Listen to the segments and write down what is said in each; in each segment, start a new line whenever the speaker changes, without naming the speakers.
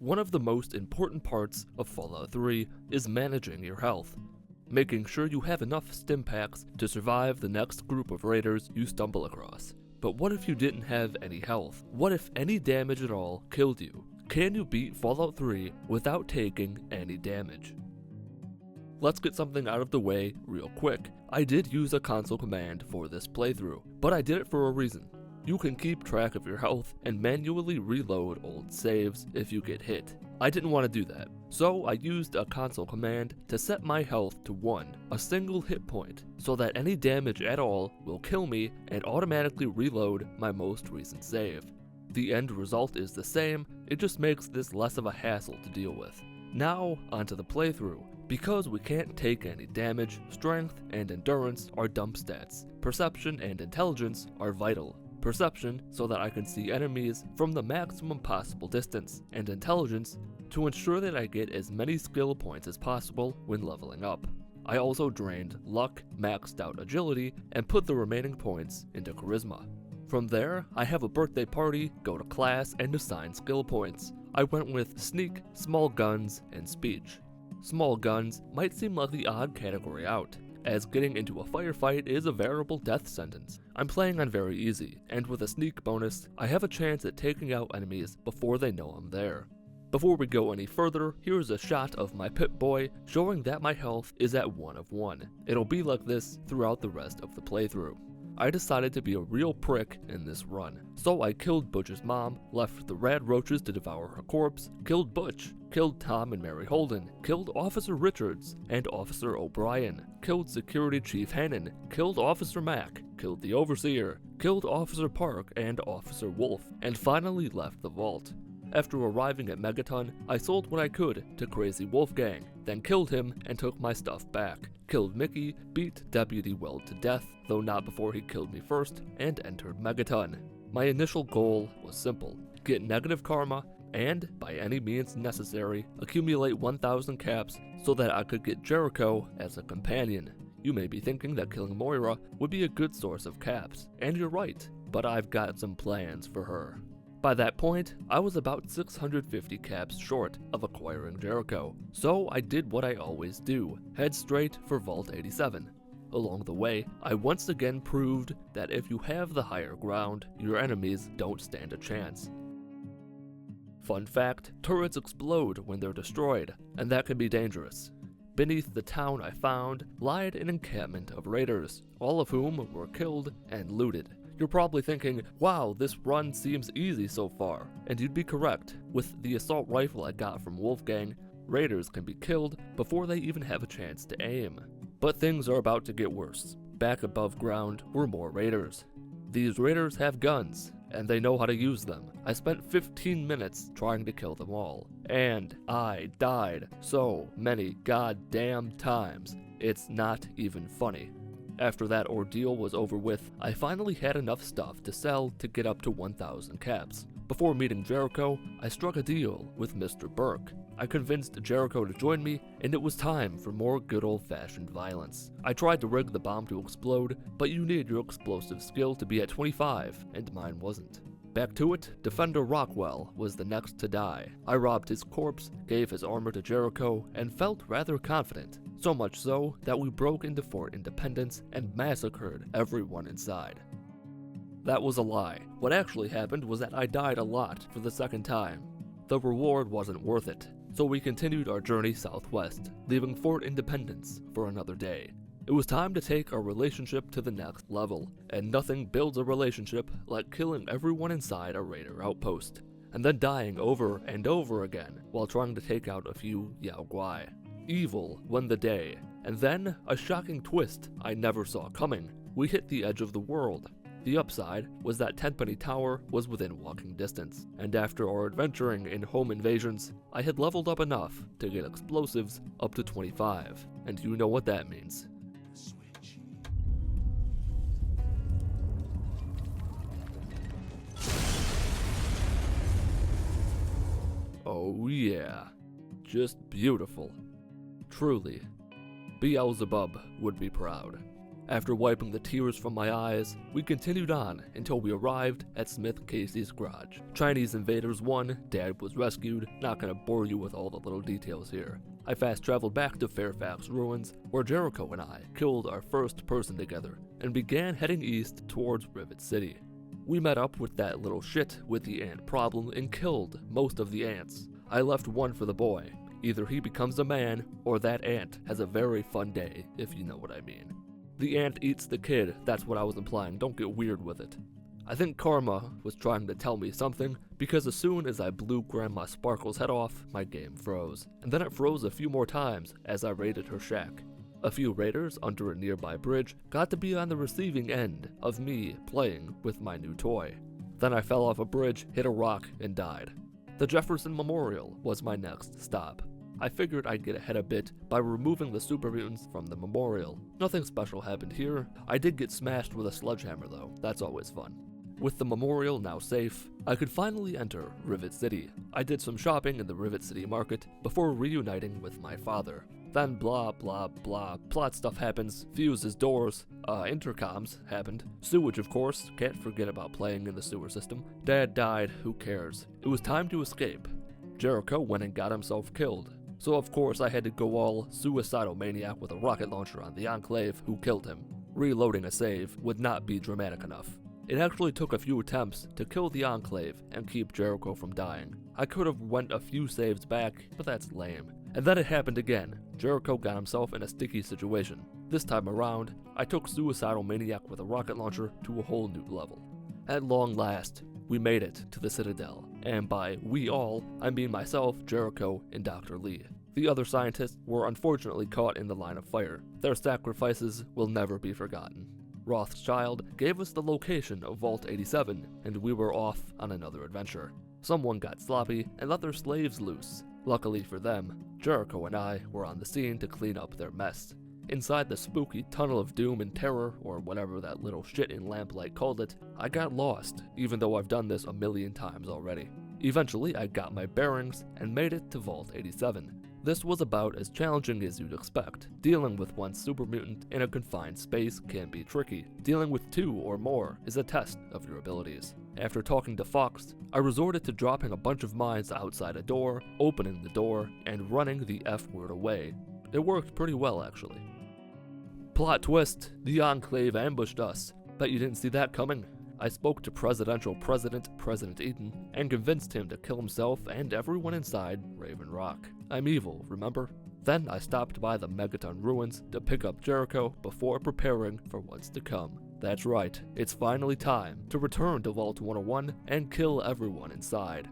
One of the most important parts of Fallout 3 is managing your health. Making sure you have enough Stimpaks to survive the next group of raiders you stumble across. But what if you didn't have any health? What if any damage at all killed you? Can you beat Fallout 3 without taking any damage? Let's get something out of the way real quick. I did use a console command for this playthrough, but I did it for a reason. You can keep track of your health and manually reload old saves if you get hit. I didn't want to do that, so I used a console command to set my health to 1, a single hit point, so that any damage at all will kill me and automatically reload my most recent save. The end result is the same, it just makes this less of a hassle to deal with. Now, onto the playthrough. Because we can't take any damage, strength and endurance are dump stats. Perception and intelligence are vital. Perception, so that I can see enemies from the maximum possible distance, and intelligence, to ensure that I get as many skill points as possible when leveling up. I also drained luck, maxed out agility, and put the remaining points into charisma. From there, I have a birthday party, go to class, and assign skill points. I went with sneak, small guns, and speech. Small guns might seem like the odd category out, as getting into a firefight is a variable death sentence. I'm playing on very easy, and with a sneak bonus, I have a chance at taking out enemies before they know I'm there. Before we go any further, here's a shot of my Pip-Boy showing that my health is at 1 of 1. It'll be like this throughout the rest of the playthrough. I decided to be a real prick in this run, so I killed Butch's mom, left the rad roaches to devour her corpse, killed Butch, killed Tom and Mary Holden, killed Officer Richards and Officer O'Brien, killed Security Chief Hannon, killed Officer Mack, killed the Overseer, killed Officer Park and Officer Wolf, and finally left the vault. After arriving at Megaton, I sold what I could to Crazy Wolfgang, then killed him and took my stuff back. Killed Mickey, beat Deputy Weld to death, though not before he killed me first, and entered Megaton. My initial goal was simple: get negative karma, and, by any means necessary, accumulate 1,000 caps so that I could get Jericho as a companion. You may be thinking that killing Moira would be a good source of caps, and you're right, but I've got some plans for her. By that point, I was about 650 caps short of acquiring Jericho, so I did what I always do, head straight for Vault 87. Along the way, I once again proved that if you have the higher ground, your enemies don't stand a chance. Fun fact, turrets explode when they're destroyed, and that can be dangerous. Beneath the town I found lied an encampment of raiders, all of whom were killed and looted. You're probably thinking, wow, this run seems easy so far, and you'd be correct. With the assault rifle I got from Wolfgang, raiders can be killed before they even have a chance to aim. But things are about to get worse. Back above ground were more raiders. These raiders have guns, and they know how to use them. I spent 15 minutes trying to kill them all, and I died so many goddamn times, it's not even funny. After that ordeal was over with, I finally had enough stuff to sell to get up to 1,000 caps. Before meeting Jericho, I struck a deal with Mr. Burke. I convinced Jericho to join me, and it was time for more good old-fashioned violence. I tried to rig the bomb to explode, but you need your explosive skill to be at 25, and mine wasn't. Back to it, Defender Rockwell was the next to die. I robbed his corpse, gave his armor to Jericho, and felt rather confident. So much so that we broke into Fort Independence and massacred everyone inside. That was a lie. What actually happened was that I died a lot for the second time. The reward wasn't worth it, so we continued our journey southwest, leaving Fort Independence for another day. It was time to take our relationship to the next level, and nothing builds a relationship like killing everyone inside a raider outpost, and then dying over and over again while trying to take out a few Yao Guai. Evil won the day, and then a shocking twist I never saw coming. We hit the edge of the world. The upside was that Tenpenny Tower was within walking distance, and after our adventuring in home invasions, I had leveled up enough to get explosives up to 25, and you know what that means. Oh yeah, just beautiful. Truly, Beelzebub would be proud. After wiping the tears from my eyes, we continued on until we arrived at Smith Casey's garage. Chinese invaders won, Dad was rescued, not gonna bore you with all the little details here. I fast traveled back to Fairfax Ruins, where Jericho and I killed our first person together, and began heading east towards Rivet City. We met up with that little shit with the ant problem and killed most of the ants. I left one for the boy. Either he becomes a man, or that ant has a very fun day, if you know what I mean. The ant eats the kid, that's what I was implying, don't get weird with it. I think Karma was trying to tell me something, because as soon as I blew Grandma Sparkle's head off, my game froze. And then it froze a few more times as I raided her shack. A few raiders under a nearby bridge got to be on the receiving end of me playing with my new toy. Then I fell off a bridge, hit a rock, and died. The Jefferson Memorial was my next stop. I figured I'd get ahead a bit by removing the super mutants from the memorial. Nothing special happened here. I did get smashed with a sledgehammer though, that's always fun. With the memorial now safe, I could finally enter Rivet City. I did some shopping in the Rivet City market before reuniting with my father. Then blah blah blah, plot stuff happens, fuses, doors, intercoms happened. Sewage of course, can't forget about playing in the sewer system. Dad died, who cares? It was time to escape. Jericho went and got himself killed. So of course I had to go all suicidal maniac with a rocket launcher on the Enclave who killed him. Reloading a save would not be dramatic enough. It actually took a few attempts to kill the Enclave and keep Jericho from dying. I could have went a few saves back, but that's lame. And then it happened again. Jericho got himself in a sticky situation. This time around, I took Suicidal Maniac with a rocket launcher to a whole new level. At long last, we made it to the Citadel, and by we all, I mean myself, Jericho, and Dr. Lee. The other scientists were unfortunately caught in the line of fire. Their sacrifices will never be forgotten. Rothschild gave us the location of Vault 87, and we were off on another adventure. Someone got sloppy and let their slaves loose. Luckily for them, Jericho and I were on the scene to clean up their mess. Inside the spooky tunnel of doom and terror, or whatever that little shit in Lamplight called it, I got lost, even though I've done this a million times already. Eventually, I got my bearings and made it to Vault 87. This was about as challenging as you'd expect. Dealing with one super mutant in a confined space can be tricky. Dealing with two or more is a test of your abilities. After talking to Fox, I resorted to dropping a bunch of mines outside a door, opening the door, and running the F word away. It worked pretty well, actually. Plot twist, the Enclave ambushed us. Bet you didn't see that coming. I spoke to President Eden, and convinced him to kill himself and everyone inside Raven Rock. I'm evil, remember? Then I stopped by the Megaton ruins to pick up Jericho before preparing for what's to come. That's right, it's finally time to return to Vault 101 and kill everyone inside.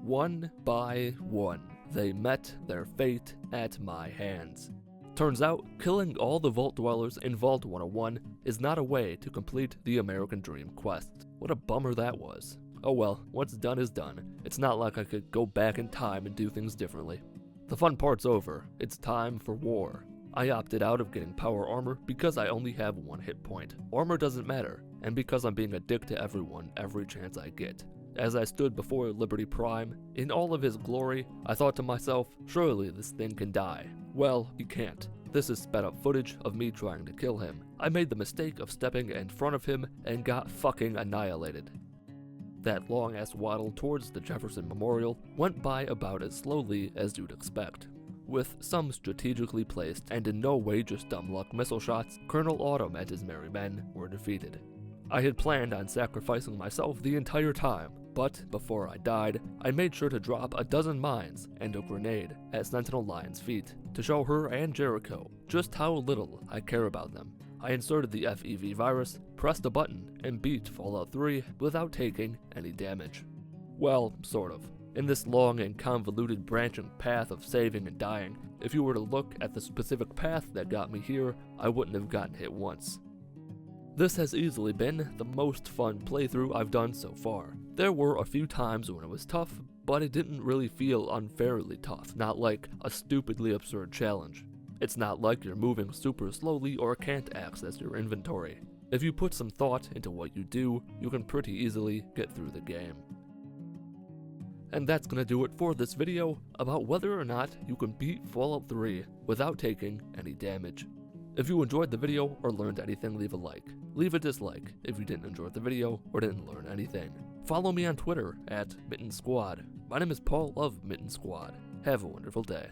One by one, they met their fate at my hands. Turns out, killing all the Vault Dwellers in Vault 101 is not a way to complete the American Dream quest. What a bummer that was. Oh well, what's done is done. It's not like I could go back in time and do things differently. The fun part's over. It's time for war. I opted out of getting power armor because I only have one hit point. Armor doesn't matter, and because I'm being a dick to everyone every chance I get. As I stood before Liberty Prime, in all of his glory, I thought to myself, surely this thing can die. Well, he can't. This is sped up footage of me trying to kill him. I made the mistake of stepping in front of him and got fucking annihilated. That long-ass waddle towards the Jefferson Memorial went by about as slowly as you'd expect. With some strategically placed and in no way just dumb luck missile shots, Colonel Autumn and his merry men were defeated. I had planned on sacrificing myself the entire time, but before I died, I made sure to drop a dozen mines and a grenade at Sentinel Lion's feet to show her and Jericho just how little I care about them. I inserted the FEV virus, pressed a button, and beat Fallout 3 without taking any damage. Well, sort of. In this long and convoluted branching path of saving and dying, if you were to look at the specific path that got me here, I wouldn't have gotten hit once. This has easily been the most fun playthrough I've done so far. There were a few times when it was tough, but it didn't really feel unfairly tough, not like a stupidly absurd challenge. It's not like you're moving super slowly or can't access your inventory. If you put some thought into what you do, you can pretty easily get through the game. And that's gonna do it for this video about whether or not you can beat Fallout 3 without taking any damage. If you enjoyed the video or learned anything, leave a like. Leave a dislike if you didn't enjoy the video or didn't learn anything. Follow me on Twitter at Mitten Squad. My name is Paul of Mitten Squad. Have a wonderful day.